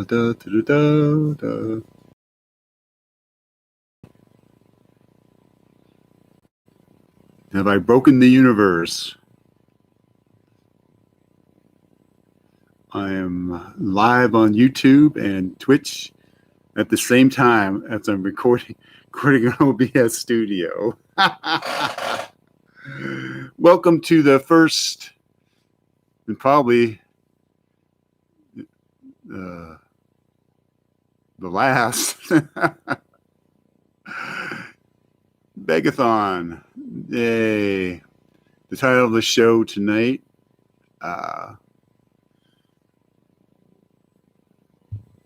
da, da, da, da. Have I broken the universe? I am live on YouTube and Twitch at the same time as I'm recording an OBS studio. Welcome to the first and probably the last beggathon. Yay. The title of the show tonight,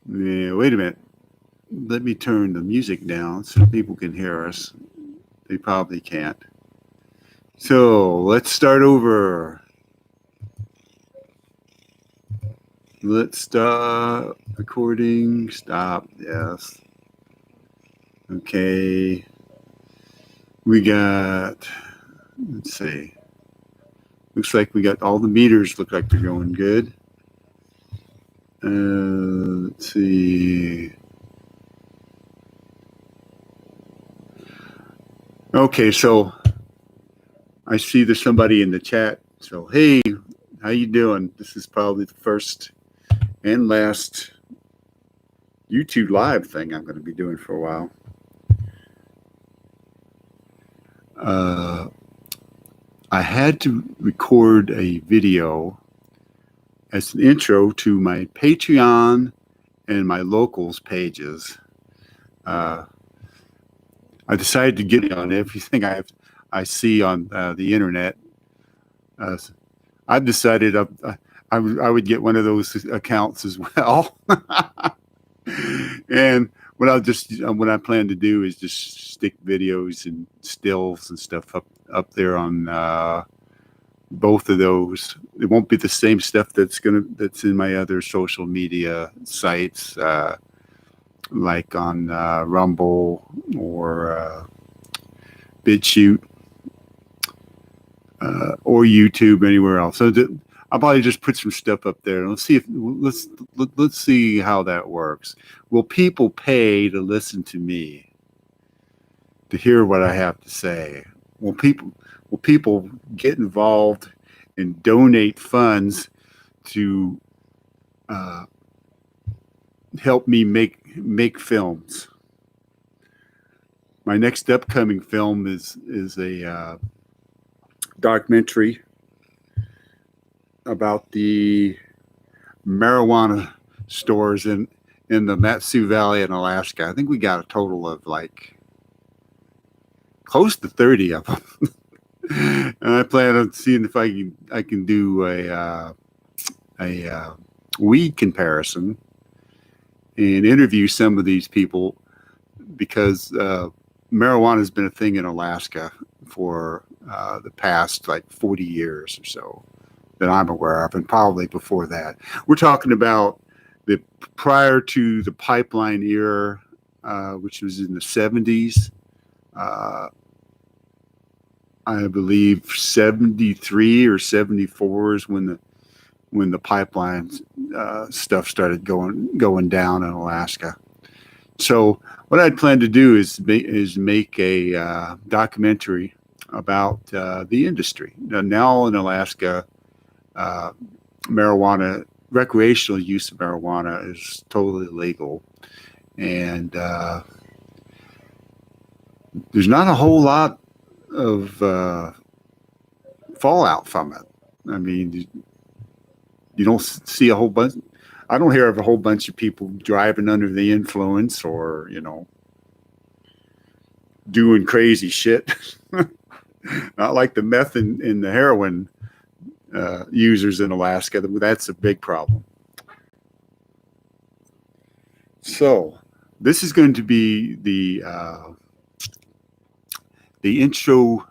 wait a minute. Let me turn the music down so people can hear us. They probably can't. So let's start over. Let's stop recording. Stop. Yes. Okay. We got, let's see. Looks like we got all the meters look like they're going good. Let's see. Okay, so I see there's somebody in the chat. So, hey, how you doing? This is probably the first and last YouTube live thing I'm going to be doing for a while. I had to record a video as an intro to my Patreon and my locals pages. I decided to get on everything I see on the internet. I've decided I would get one of those accounts as well. And what I plan to do is just stick videos and stills and stuff up there on both of those. It won't be the same stuff that's in my other social media sites, like on Rumble or BitChute or YouTube, anywhere else. So I'll probably just put some stuff up there. Let's see how that works. Will people pay to listen to me, to hear what I have to say? Will people get involved and donate funds to help me make films? My next upcoming film is a documentary about the marijuana stores in the Matsu Valley in Alaska. I think we got a total of like close to 30 of them. And I plan on seeing if I can do a weed comparison and interview some of these people, because marijuana has been a thing in Alaska for the past like 40 years or so that I'm aware of, and probably before that. We're talking about the prior to the pipeline era, which was in the 70s. I believe 73 or 74 is when the pipeline stuff started going down in Alaska. So what I'd plan to do is make a documentary about the industry. Now in Alaska, recreational use of marijuana is totally legal, and there's not a whole lot of fallout from it. I mean, you don't see a whole bunch. I don't hear of a whole bunch of people driving under the influence or, doing crazy shit. Not like the meth and the heroin users in Alaska. That's a big problem. So this is going to be the intro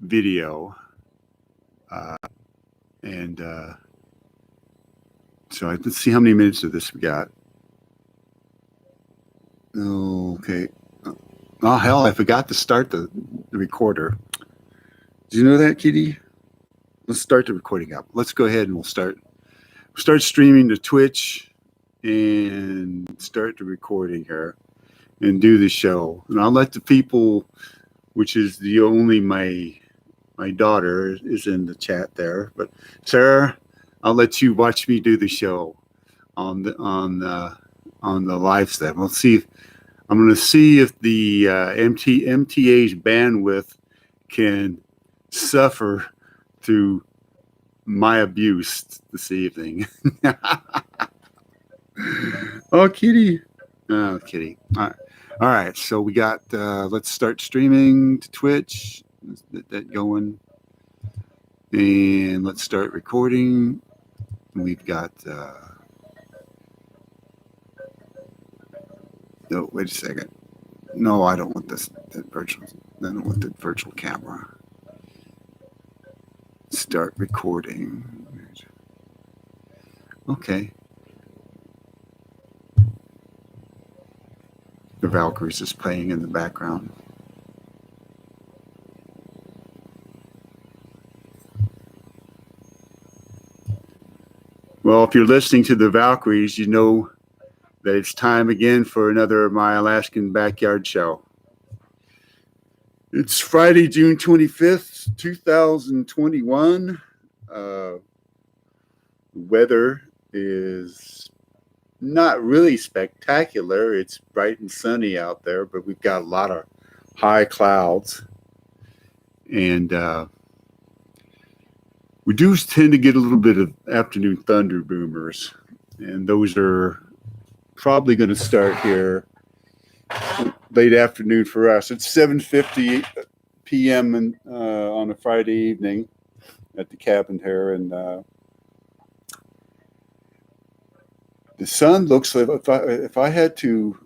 video, and so let's see how many minutes of this we got. Okay. Oh hell! I forgot to start the recorder. Did you know that, Kitty? Let's start the recording up. Let's go ahead and we'll start streaming to Twitch and start the recording here and do the show. And I'll let the people, which is the only my daughter is in the chat there, but Sarah, I'll let you watch me do the show on the live stream. We'll see. I'm going to see if the MTA's bandwidth can suffer through my abuse this evening. Oh, Kitty. Oh, Kitty. All right. All right. So we got, let's start streaming to Twitch. Let's get that going. And let's start recording. We've got, no, wait a second. No, I don't want this, that virtual, I don't want the virtual camera. Start recording. Okay. The Valkyries is playing in the background. Well, if you're listening to the Valkyries, you know that it's time again for another My Alaskan Backyard Show. It's Friday, June 25th, 2021. Weather is not really spectacular. It's bright and sunny out there, but we've got a lot of high clouds. And we do tend to get a little bit of afternoon thunder boomers. And those are probably going to start here late afternoon for us. It's 7:50 p.m. On a Friday evening at the cabin here. And the sun looks like, if I had to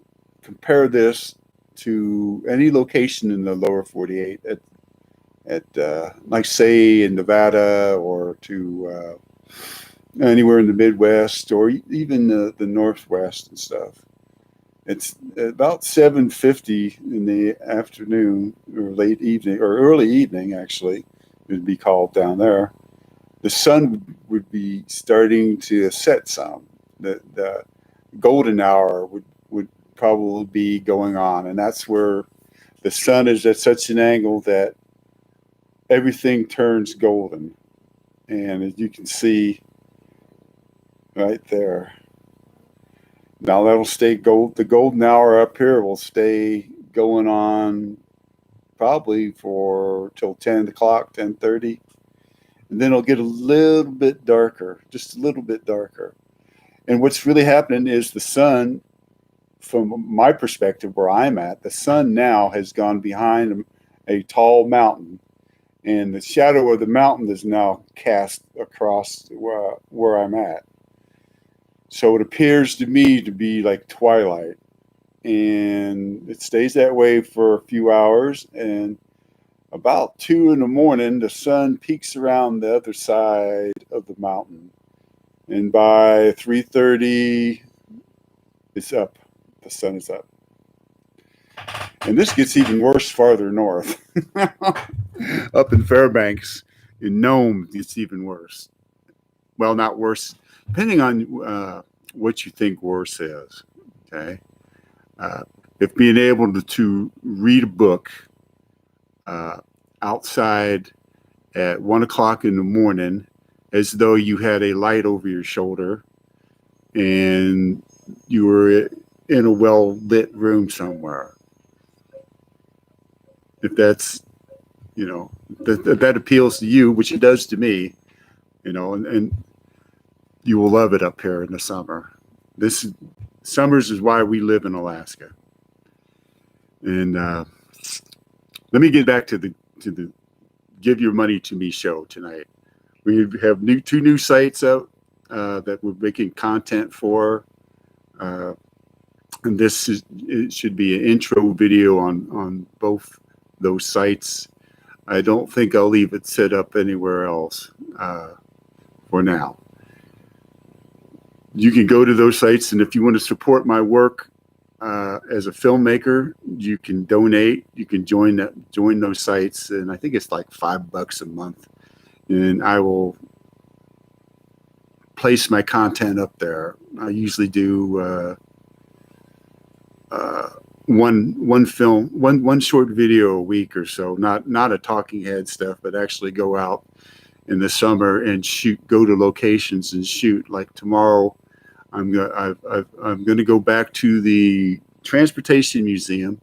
compare this to any location in the lower 48 at like say in Nevada or to anywhere in the Midwest or even the Northwest and stuff, it's about 7:50 in the afternoon or late evening or early evening, actually, it would be called down there. The sun would be starting to set some. The golden hour would probably be going on, and that's where the sun is at such an angle that everything turns golden. And as you can see right there, now that'll stay gold. The golden hour up here will stay going on probably for till 10 o'clock, 10:30, and then it'll get a little bit darker, just a little bit darker. And what's really happening is the sun, from my perspective where I'm at, the sun now has gone behind a tall mountain, and the shadow of the mountain is now cast across where I'm at. So it appears to me to be like twilight, and it stays that way for a few hours, and about 2 in the morning, the sun peaks around the other side of the mountain. And by 3:30, it's up. The sun is up. And this gets even worse farther north. Up in Fairbanks, in Nome, it's even worse. Well, not worse, depending on what you think worse is. Okay. If being able to read a book outside at 1 o'clock in the morning, as though you had a light over your shoulder and you were in a well-lit room somewhere. If that's, that appeals to you, which it does to me, and you will love it up here in the summer. Summers is why we live in Alaska. And let me get back to the Give Your Money to Me show tonight. We have two new sites out that we're making content for, and it should be an intro video on both those sites. I don't think I'll leave it set up anywhere else for now. You can go to those sites, and if you want to support my work as a filmmaker, you can donate. You can join those sites, and I think it's like $5 a month. And I will place my content up there. I usually do one short video a week or so, not a talking head stuff, but actually go out in the summer and go to locations and shoot. Like tomorrow, I'm going to go back to the Transportation Museum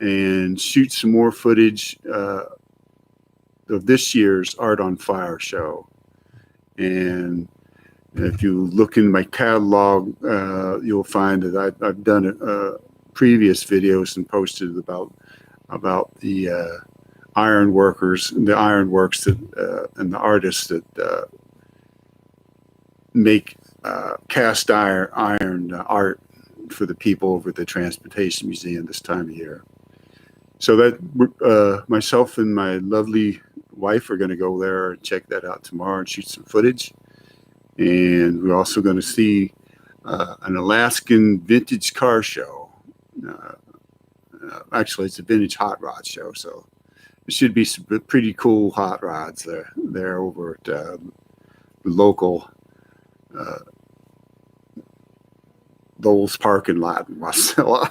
and shoot some more footage of this year's Art on Fire show. And if you look in my catalog, you'll find that I've done previous videos and posted about the iron workers, the ironworks that and the artists that make cast iron art for the people over at the Transportation Museum this time of year. So that myself and my lovely wife are going to go there and check that out tomorrow and shoot some footage. And we're also going to see an Alaskan vintage car show. Actually, it's a vintage hot rod show, so it should be some pretty cool hot rods there over at the local Lowell's parking lot in Wasilla.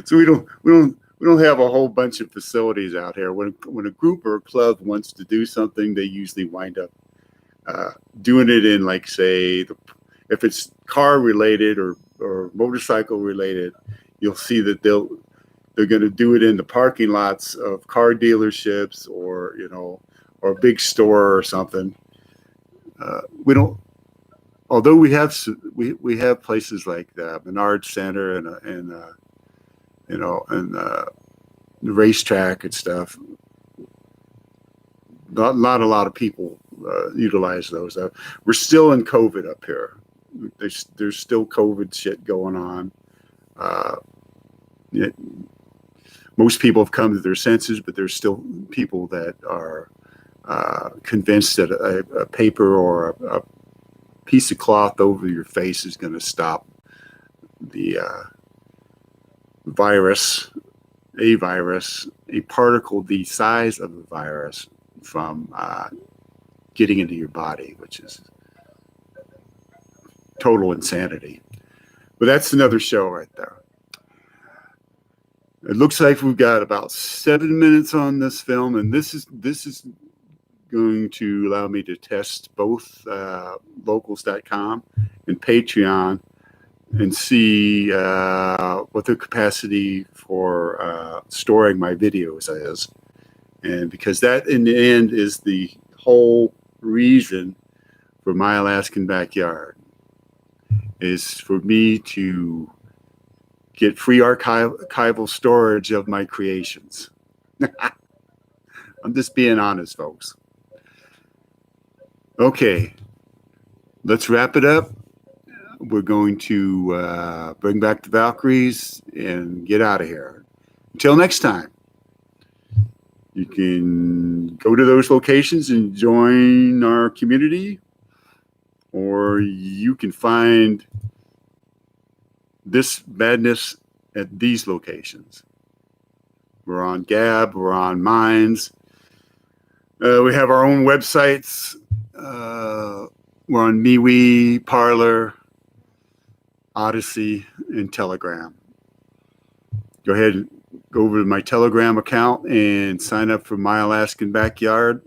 So we don't have a whole bunch of facilities out here. When a group or a club wants to do something, they usually wind up doing it in, like, say, if it's car related or motorcycle related, you'll see that they're going to do it in the parking lots of car dealerships or a big store or something. We don't. Although we have places like the Menard Center and the racetrack and stuff. Not a lot of people utilize those. We're still in COVID up here. There's still COVID shit going on. Most people have come to their senses, but there's still people that are convinced that a paper or a piece of cloth over your face is going to stop the virus, a particle the size of a virus from getting into your body, which is total insanity. But that's another show right there. It looks like we've got about 7 minutes on this film, and this is going to allow me to test both locals.com and Patreon and see what the capacity for storing my videos is. And because that in the end is the whole reason for My Alaskan Backyard, is for me to get free archival storage of my creations. I'm just being honest, folks. Okay, let's wrap it up. We're going to bring back the Valkyries and get out of here. Until next time, you can go to those locations and join our community, or you can find this madness at these locations. We're on Gab, we're on Minds. We have our own websites. We're on MeWe, Parler, Odyssey, and Telegram. Go ahead and go over to my Telegram account and sign up for My Alaskan Backyard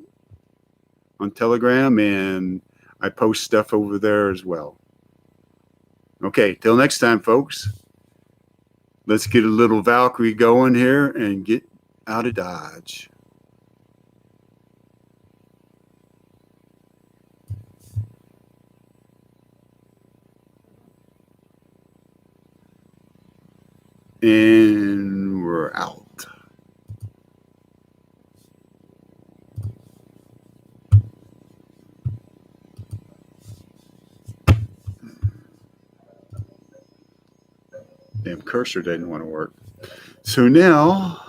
on Telegram, and I post stuff over there as well. Okay, till next time, folks. Let's get a little Valkyrie going here and get out of Dodge. And we're out. Damn cursor didn't want to work. So now,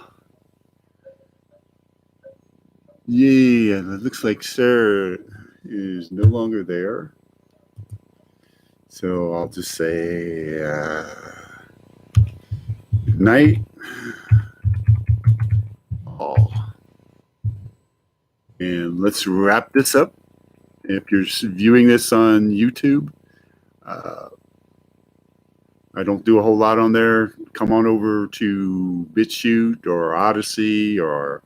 yeah, it looks like Sarah is no longer there. So I'll just say good night. All. And let's wrap this up If you're viewing this on YouTube, uh, I don't do a whole lot on there. Come on over to BitChute or Odyssey or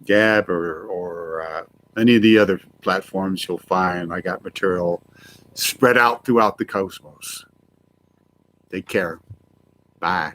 Gab or any of the other platforms you'll find. I got material spread out throughout the cosmos. Take care. Bye.